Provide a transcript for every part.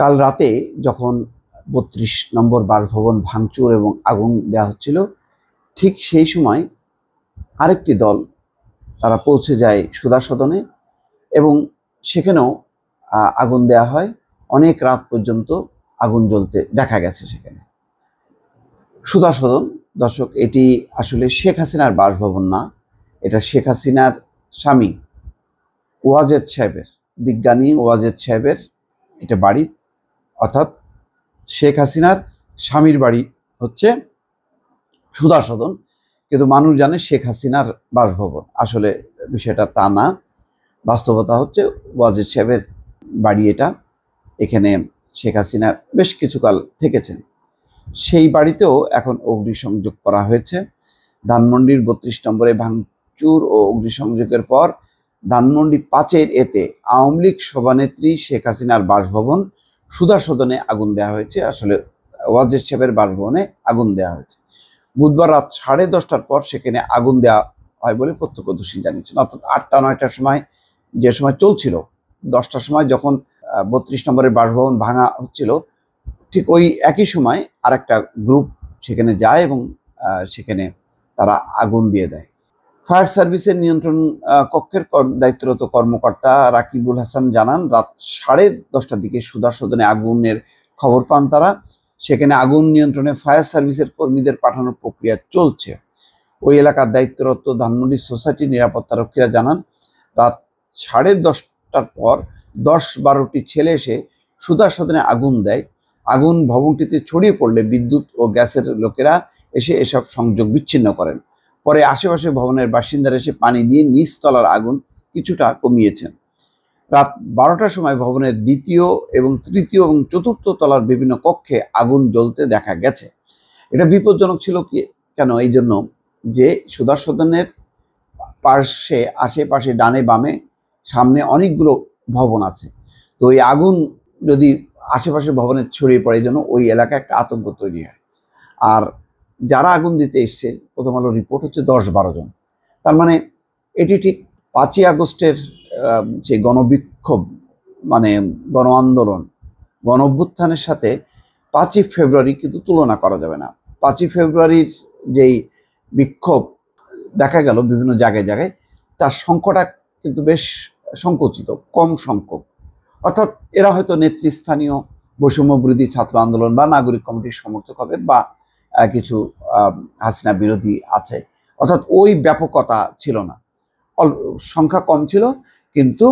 কাল রাতে যখন ৩২ নম্বর বাসভবন ভাঙচুর এবং আগুন দেওয়া হচ্ছিল, ঠিক সেই সময় আরেকটি দল তারা পৌঁছে যায় সুধা সদনে এবং সেখানেও আগুন দেওয়া হয়। অনেক রাত পর্যন্ত আগুন জ্বলতে দেখা গেছে সেখানে। সুধা সদন, দর্শক, এটি আসলে শেখ হাসিনার বাসভবন না, এটা শেখ হাসিনার স্বামী ওয়াজেদ সাহেবের, বিজ্ঞানী ওয়াজেদ সাহেবের এটা বাড়ি, অর্থাৎ শেখ হাসিনার স্বামীর বাড়ি হচ্ছে সুধা সদন, কিন্তু মানুষ জানে শেখ হাসিনার বাসভবন। আসলে বিষয়টা তা না, বাস্তবতা হচ্ছে ওয়াজেদ সাহেবের বাড়ি এটা। এখানে শেখ হাসিনা বেশ কিছুকাল থেকেছেন। সেই বাড়িতেও এখন অগ্নিসংযোগ করা হয়েছে। ধানমন্ডির ৩২ নম্বরে ভাঙচুর ও অগ্নিসংযোগের পর ধানমন্ডি ৫-এর এতে আওয়ামী লীগ সভানেত্রী শেখ হাসিনার বাসভবন সুধা সদনে আগুন দেওয়া হয়েছে। আসলে ওয়াজেদ সাহেবের বাসভবনে আগুন দেওয়া হয়েছে। বুধবার রাত 10:30টার পর সেখানে আগুন দেওয়া হয় বলে প্রত্যক্ষদর্শী জানিয়েছেন। অর্থাৎ ৮টা-৯টার সময়, যে সময় চলছিল, 10টার সময় যখন ৩২ নম্বরের বাসভবন ভাঙা হচ্ছিল, ঠিক ওই একই সময় আরেকটা গ্রুপ সেখানে যায় এবং সেখানে তারা আগুন দিয়ে দেয়। ফায়ার সার্ভিসের নিয়ন্ত্রণ কক্ষের দায়িত্বরত কর্মকর্তা রাকিবুল হাসান জানান, রাত 10:30টার দিকে সুধা সদনে আগুনের খবর পান তারা। সেখানে আগুন নিয়ন্ত্রণে ফায়ার সার্ভিসের কর্মীদের পাঠানোর প্রক্রিয়া চলছে। ওই এলাকার দায়িত্বরত ধানমন্ডি সোসাইটির নিরাপত্তারক্ষীরা জানান, রাত 10:30টার পর 10-12টি ছেলে এসে সুধা সদনে আগুন দেয়। আগুন ভবনটিতে ছড়িয়ে পড়লে বিদ্যুৎ ও গ্যাসের লোকেরা এসে এসব সংযোগ বিচ্ছিন্ন করেন। পরে আশেপাশে ভবনের বাসিন্দারা এসে পানি দিয়ে নিচতলার আগুন কিছুটা কমিয়েছেন। রাত 12টার সময় ভবনের 2য় এবং 3য় এবং 4র্থ তলার বিভিন্ন কক্ষে আগুন জ্বলতে দেখা গেছে। এটা বিপজ্জনক ছিল কেন? এই জন্য যে সুধা সদনের পাশে, আশেপাশে, ডানে বামে, সামনে অনেকগুলো ভবন আছে। তো এই আগুন যদি আশেপাশে ভবনে ছড়িয়ে পড়ে, এই জন্য ওই এলাকায় একটা আতঙ্ক তৈরি হয়। আর যারা আগুন দিতে এসছে, প্রথম আলো রিপোর্ট হচ্ছে 10-12 জন। তার মানে এটি ঠিক 5ই আগস্টের যে গণবিক্ষোভ, মানে গণ আন্দোলন, গণ অভ্যুত্থানের সাথে 5ই ফেব্রুয়ারি কিন্তু তুলনা করা যাবে না। 5ই ফেব্রুয়ারির যেই বিক্ষোভ দেখা গেল বিভিন্ন জায়গায় জায়গায়, তার সংখ্যাটা কিন্তু বেশ সংকুচিত, কম সংখ্যক। অর্থাৎ এরা হয়তো নেতৃস্থানীয় বৈষম্য বিরোধী ছাত্র আন্দোলন বা নাগরিক কমিটির সমর্থক হবে, বা কিছু হাসিনা বিরোধী আছে। অর্থাৎ ওই ব্যাপকতা ছিল না, সংখ্যা কম ছিল, কিন্তু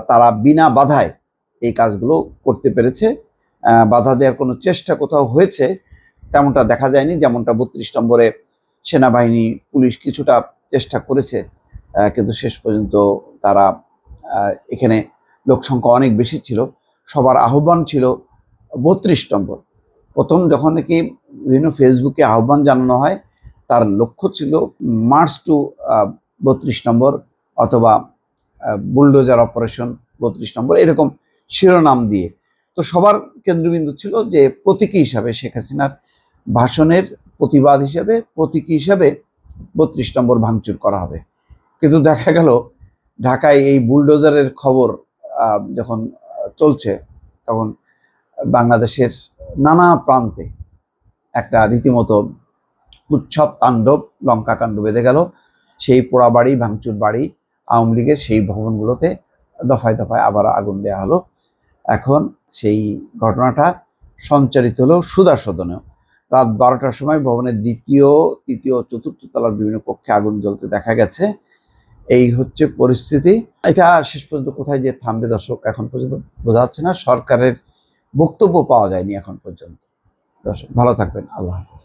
তারা বিনা বাধায় এই কাজগুলো করতে পেরেছে। বাধা দেওয়ার কোনো চেষ্টা কোথাও হয়েছে তেমনটা দেখা যায়নি। যেমনটা 32 নম্বরে সেনাবাহিনী, পুলিশ কিছুটা চেষ্টা করেছে, কিন্তু শেষ পর্যন্ত তারা, এখানে লোক সংখ্যা অনেক বেশি ছিল। সবার আহ্বান ছিল 32 নম্বর। প্রথম যখন নাকি বিভিন্ন ফেসবুকে আহ্বান জানানো হয়, তার লক্ষ্য ছিল মার্চ টু 32 নম্বর অথবা বুলডোজার অপারেশন 32 নম্বর, এরকম শিরোনাম দিয়ে। তো সবার কেন্দ্রবিন্দু ছিল যে প্রতীকী হিসাবে, শেখ হাসিনার ভাষণের প্রতিবাদ হিসাবে, প্রতীকী হিসাবে 32 নম্বর ভাঙচুর করা হবে। কিন্তু দেখা গেল ঢাকায় এই বুলডোজারের খবর যখন চলছে, তখন বাংলাদেশের নানা প্রান্তে একটা রীতিমতো উৎসব তাণ্ডব, লঙ্কাকাণ্ড বেঁধে গেল। সেই পোড়া বাড়ি, ভাঙচুর বাড়ি, আওয়ামী লীগের সেই ভবনগুলোতে দফায় দফায় আবার আগুন দেওয়া হলো। এখন সেই ঘটনাটা সঞ্চারিত হলো সুধা সদনেও। রাত 12টার সময় ভবনের 2য়, 3য়, 4র্থ তলার বিভিন্ন কক্ষে আগুন জ্বলতে দেখা গেছে। এই হচ্ছে পরিস্থিতি। এটা শেষ পর্যন্ত কোথায় যে থামবে, দর্শক, এখন পর্যন্ত বোঝা যাচ্ছে না। সরকারের বক্তব্য পাওয়া যায়নি এখন পর্যন্ত। দর্শক, ভালো থাকবেন। আল্লাহ হাফেজ।